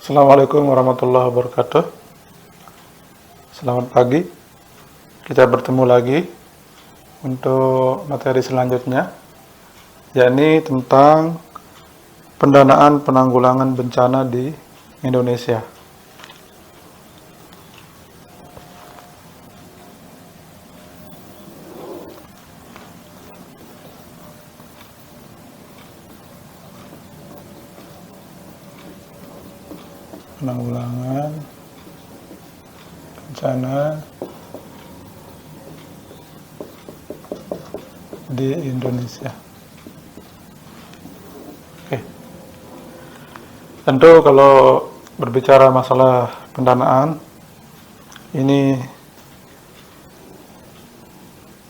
Assalamualaikum warahmatullahi wabarakatuh. Selamat pagi. Kita bertemu lagi untuk materi selanjutnya, yakni tentang pendanaan penanggulangan bencana di Indonesia. Penanggulangan bencana di Indonesia. Oke. Tentu kalau berbicara masalah pendanaan, ini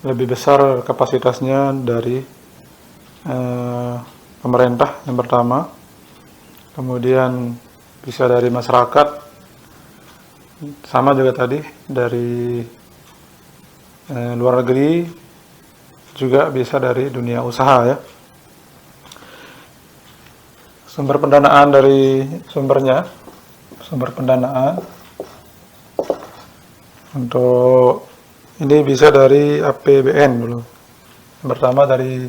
lebih besar kapasitasnya dari pemerintah yang pertama, kemudian bisa dari masyarakat, sama juga tadi dari luar negeri, juga bisa dari dunia usaha ya. Sumber pendanaan dari sumber pendanaan untuk ini bisa dari APBN dulu. Yang pertama dari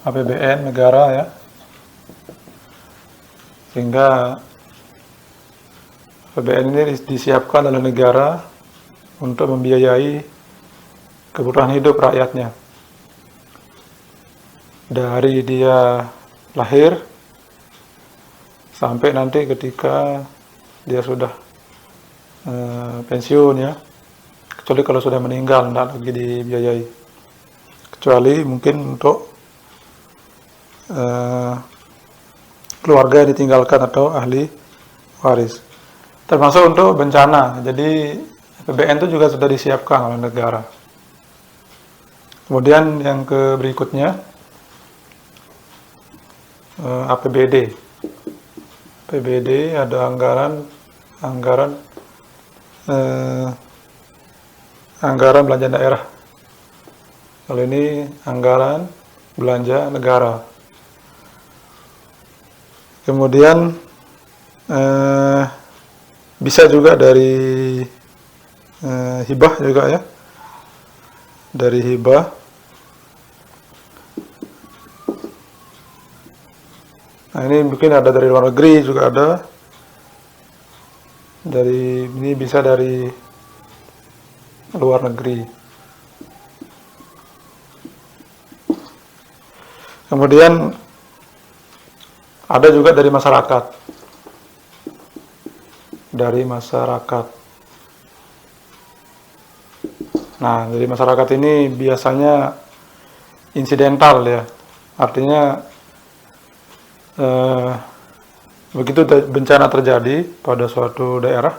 APBN negara ya, sehingga APBN ini disiapkan oleh negara untuk membiayai kebutuhan hidup rakyatnya. Dari dia lahir sampai nanti ketika dia sudah pensiun ya. Kecuali kalau sudah meninggal, tidak lagi dibiayai. Kecuali mungkin untuk keluarga yang ditinggalkan atau ahli waris. Termasuk untuk bencana, jadi APBN itu juga sudah disiapkan oleh negara. Kemudian yang berikutnya APBD. APBD ada anggaran belanja daerah. Kalau ini anggaran belanja negara. Kemudian bisa juga dari hibah juga ya, dari hibah. Nah ini mungkin ada dari luar negeri juga ada, dari ini bisa dari luar negeri. Kemudian ada juga dari masyarakat. Nah, dari masyarakat ini biasanya insidental ya. Artinya begitu bencana terjadi pada suatu daerah,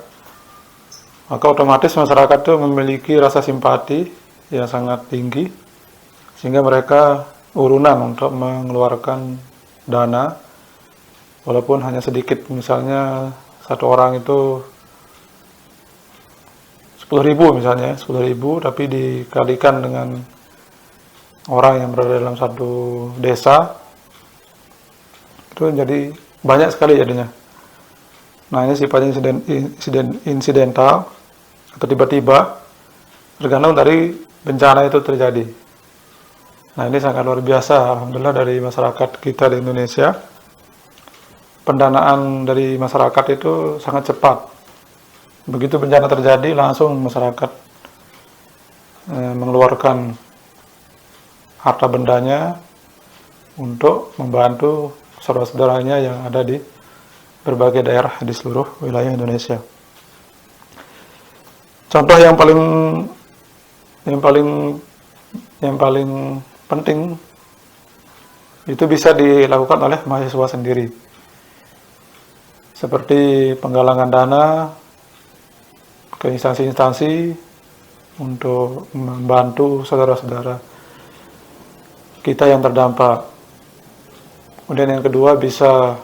maka otomatis masyarakat itu memiliki rasa simpati yang sangat tinggi, sehingga mereka urunan untuk mengeluarkan dana, walaupun hanya sedikit. Misalnya satu orang itu 10.000 misalnya, 10.000, tapi dikalikan dengan orang yang berada dalam satu desa, itu jadi banyak sekali jadinya. Nah ini sifatnya insidental atau tiba-tiba, tergantung dari bencana itu terjadi. Nah ini sangat luar biasa, alhamdulillah dari masyarakat kita di Indonesia. Pendanaan dari masyarakat itu sangat cepat. Begitu bencana terjadi, langsung masyarakat mengeluarkan harta bendanya untuk membantu saudara-saudaranya yang ada di berbagai daerah di seluruh wilayah Indonesia. Contoh yang paling penting itu bisa dilakukan oleh mahasiswa sendiri, seperti penggalangan dana ke instansi-instansi untuk membantu saudara-saudara kita yang terdampak. Kemudian yang kedua bisa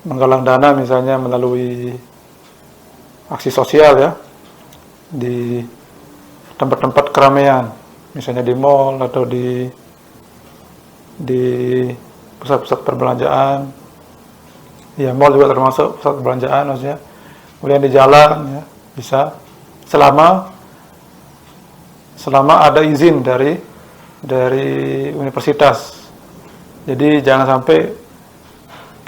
menggalang dana misalnya melalui aksi sosial ya, di tempat-tempat keramaian, misalnya di mall atau di pusat-pusat perbelanjaan Ya, mall juga termasuk pusat perbelanjaan maksudnya. Kemudian di jalan ya bisa selama ada izin dari universitas. Jadi jangan sampai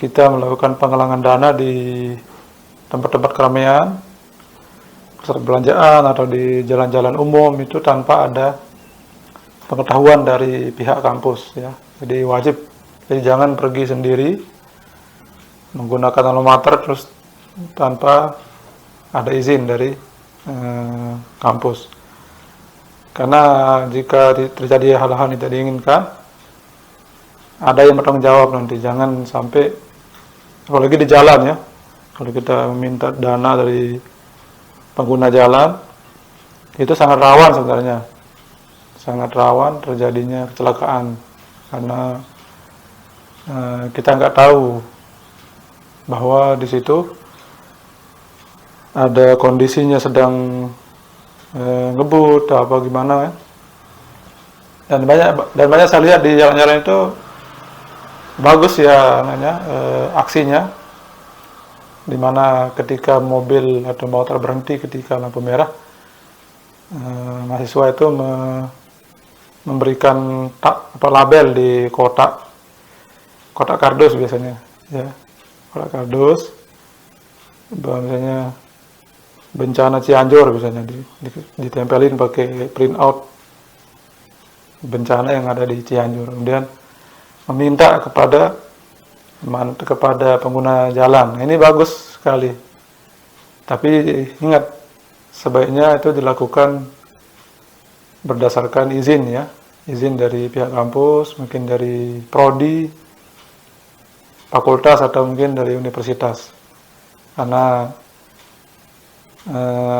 kita melakukan penggalangan dana di tempat-tempat keramaian, pusat perbelanjaan atau di jalan-jalan umum itu tanpa ada pengetahuan dari pihak kampus ya. Jadi wajib, jadi jangan pergi sendiri menggunakan almamater terus tanpa ada izin dari kampus. Karena jika terjadi hal-hal yang tidak diinginkan, ada yang bertanggung jawab nanti. Jangan sampai, apalagi di jalan ya, kalau kita meminta dana dari pengguna jalan, itu sangat rawan sebenarnya, sangat rawan terjadinya kecelakaan, karena kita nggak tahu bahwa di situ ada kondisinya sedang ngebut atau apa gimana ya. Dan banyak saya lihat di jalan-jalan itu bagus ya namanya aksinya, dimana ketika mobil atau motor berhenti ketika lampu merah, mahasiswa itu memberikan label di kotak kardus biasanya ya, kotak kardus bahwa misalnya bencana Cianjur misalnya ditempelin pakai print out bencana yang ada di Cianjur, kemudian meminta kepada pengguna jalan. Ini bagus sekali, tapi ingat sebaiknya itu dilakukan berdasarkan izin ya, izin dari pihak kampus, mungkin dari prodi, fakultas atau mungkin dari universitas, karena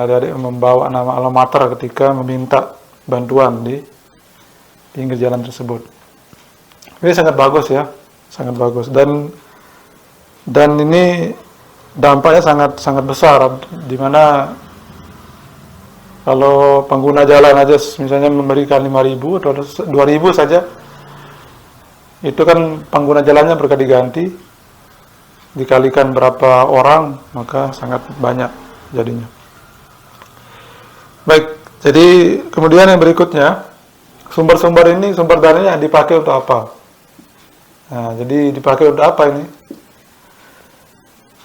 adik membawa nama almamater ketika meminta bantuan di pinggir jalan tersebut. Ini sangat bagus ya, sangat bagus, dan ini dampaknya sangat besar, dimana kalau pengguna jalan aja misalnya memberikan 5.000 atau 2.000 saja, itu kan pengguna jalannya berganti-ganti, dikalikan berapa orang, maka sangat banyak jadinya. Baik, jadi kemudian yang berikutnya, sumber dananya dipakai untuk apa? Nah, jadi dipakai untuk apa ini?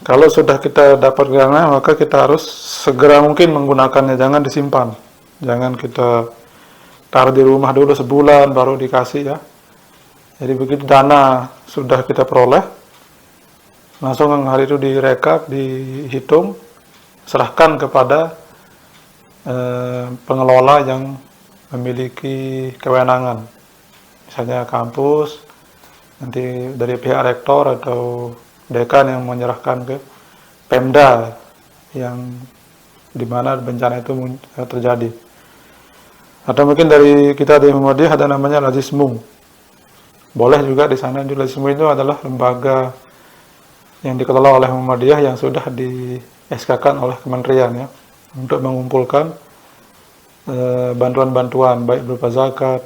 Kalau sudah kita dapat dana, maka kita harus segera mungkin menggunakannya, jangan disimpan. Jangan kita taruh di rumah dulu sebulan baru dikasih ya. Jadi begitu dana sudah kita peroleh, langsung hari itu direkap, dihitung, serahkan kepada pengelola yang memiliki kewenangan, misalnya kampus, nanti dari pihak rektor atau dekan yang menyerahkan ke Pemda yang dimana bencana itu terjadi, atau mungkin dari kita di Muhammadiyah ada namanya Lazismu, boleh juga di sana. Di Lazismu itu adalah lembaga yang dikelola oleh Muhammadiyah yang sudah di SK-kan oleh kementerian ya, untuk mengumpulkan bantuan-bantuan baik berupa zakat,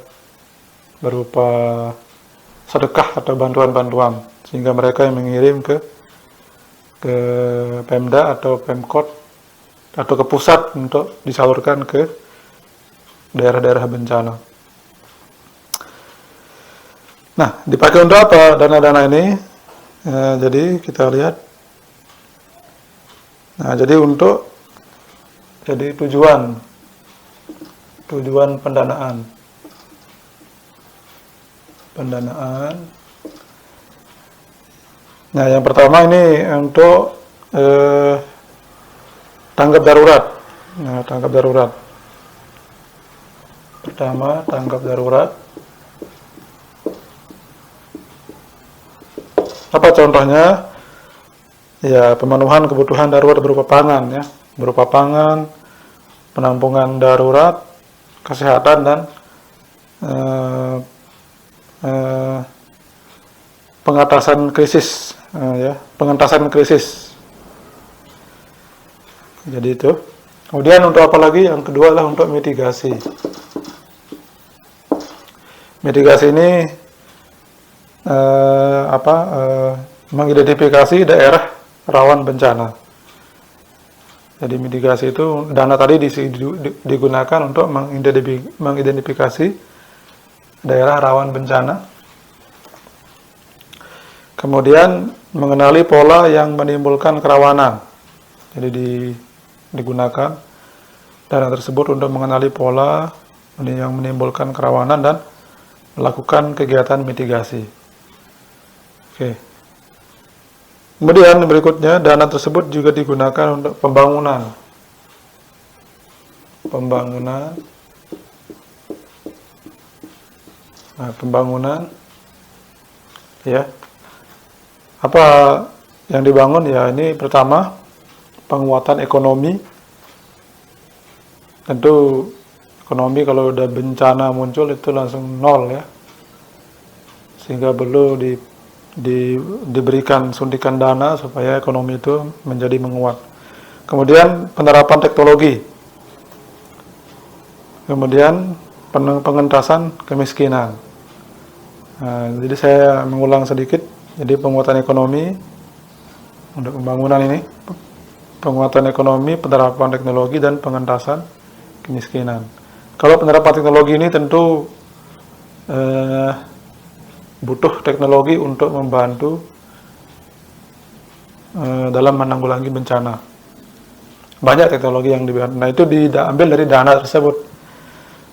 berupa sedekah atau bantuan-bantuan, sehingga mereka yang mengirim ke Pemda atau Pemkot atau ke pusat untuk disalurkan ke daerah-daerah bencana. Nah, dipakai untuk apa dana-dana ini? Jadi kita lihat. Nah, jadi tujuan pendanaan. Nah, yang pertama ini untuk tanggap darurat. Nah, tanggap darurat. Pertama, tanggap darurat. Apa contohnya? Ya, pemenuhan kebutuhan darurat berupa pangan ya, berupa pangan, penampungan darurat, kesehatan, dan pengentasan krisis ya, pengentasan krisis. Jadi itu. Kemudian untuk apa lagi? Yang kedua adalah untuk mitigasi. Mitigasi ini mengidentifikasi daerah rawan bencana. Jadi mitigasi itu dana tadi digunakan untuk mengidentifikasi daerah rawan bencana. Kemudian mengenali pola yang menimbulkan kerawanan. Jadi digunakan dana tersebut untuk mengenali pola yang menimbulkan kerawanan dan melakukan kegiatan mitigasi. Oke. Kemudian berikutnya, dana tersebut juga digunakan untuk pembangunan. Pembangunan, ya. Apa yang dibangun? Ya, ini pertama, penguatan ekonomi. Tentu, ekonomi kalau udah bencana muncul itu langsung nol, ya. Sehingga perlu diberikan suntikan dana supaya ekonomi itu menjadi menguat. Kemudian penerapan teknologi. Kemudian pengentasan kemiskinan. Nah, jadi saya mengulang sedikit. Jadi penguatan ekonomi untuk pembangunan ini, penguatan ekonomi, penerapan teknologi, dan pengentasan kemiskinan. Kalau penerapan teknologi ini tentu butuh teknologi untuk membantu dalam menanggulangi bencana. Banyak teknologi yang dibantu. Nah, itu diambil dari dana tersebut.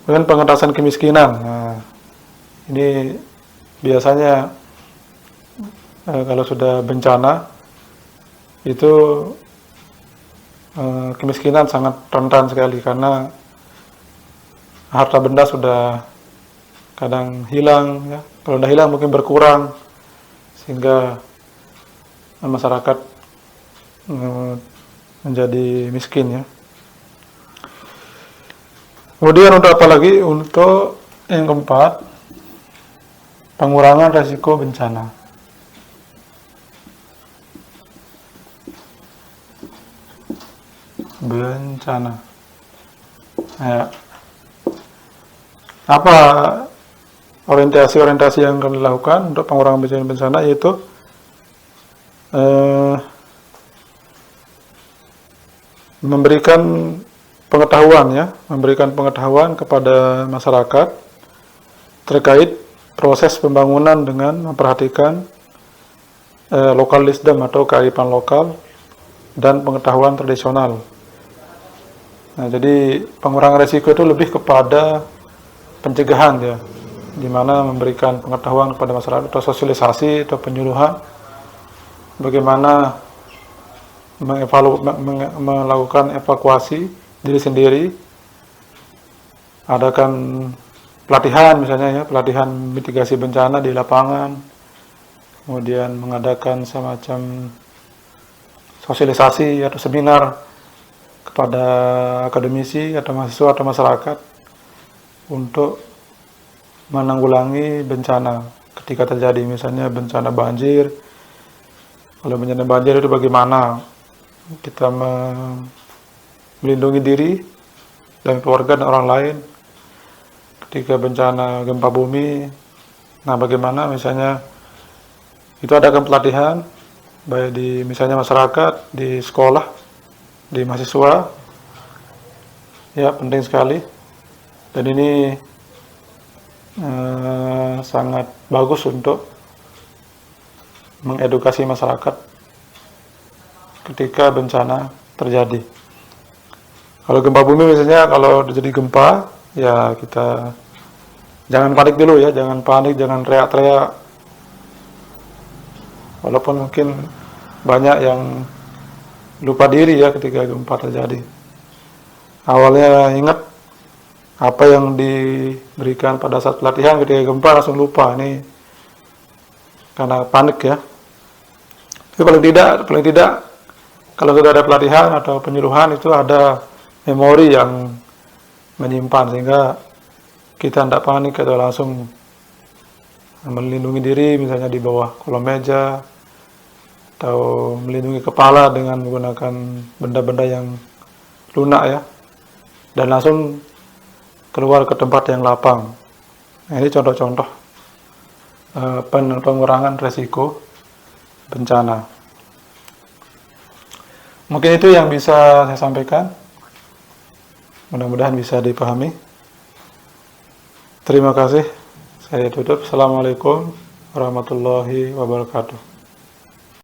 Kemudian pengentasan kemiskinan. Nah, ini biasanya kalau sudah bencana itu kemiskinan sangat rentan sekali karena harta benda sudah kadang hilang, ya. Kalau sudah hilang mungkin berkurang, sehingga masyarakat menjadi miskin, ya. Kemudian untuk apa lagi? Untuk yang keempat, pengurangan resiko bencana. Ya. Apa orientasi yang akan dilakukan untuk pengurangan bencana, yaitu memberikan pengetahuan kepada masyarakat terkait proses pembangunan dengan memperhatikan local wisdom atau kearifan lokal dan pengetahuan tradisional. Nah, jadi pengurangan risiko itu lebih kepada pencegahan, ya, di mana memberikan pengetahuan kepada masyarakat atau sosialisasi atau penyuluhan bagaimana melakukan evakuasi diri sendiri, adakan pelatihan misalnya, ya, pelatihan mitigasi bencana di lapangan, kemudian mengadakan semacam sosialisasi atau seminar kepada akademisi atau mahasiswa atau masyarakat untuk menanggulangi bencana ketika terjadi, misalnya bencana banjir. Kalau bencana banjir itu bagaimana kita melindungi diri dan keluarga dan orang lain. Ketika bencana gempa bumi, nah bagaimana misalnya itu adakan pelatihan baik di misalnya masyarakat, di sekolah, di mahasiswa, ya, penting sekali. Dan ini sangat bagus untuk mengedukasi masyarakat ketika bencana terjadi. Kalau gempa bumi misalnya, kalau terjadi gempa, ya kita jangan panik dulu, ya, jangan panik, jangan teriak-teriak. Walaupun mungkin banyak yang lupa diri, ya, ketika gempa terjadi. Awalnya ingat apa yang diberikan pada saat pelatihan, ketika gempa langsung lupa, ini karena panik, ya. Tapi paling tidak kalau sudah ada pelatihan atau penyuluhan, itu ada memori yang menyimpan sehingga kita tidak panik atau langsung melindungi diri, misalnya di bawah kolong meja, atau melindungi kepala dengan menggunakan benda-benda yang lunak, ya, dan langsung keluar ke tempat yang lapang. Nah, ini contoh-contoh pengurangan resiko bencana. Mungkin itu yang bisa saya sampaikan. Mudah-mudahan bisa dipahami. Terima kasih. Saya tutup. Assalamualaikum warahmatullahi wabarakatuh.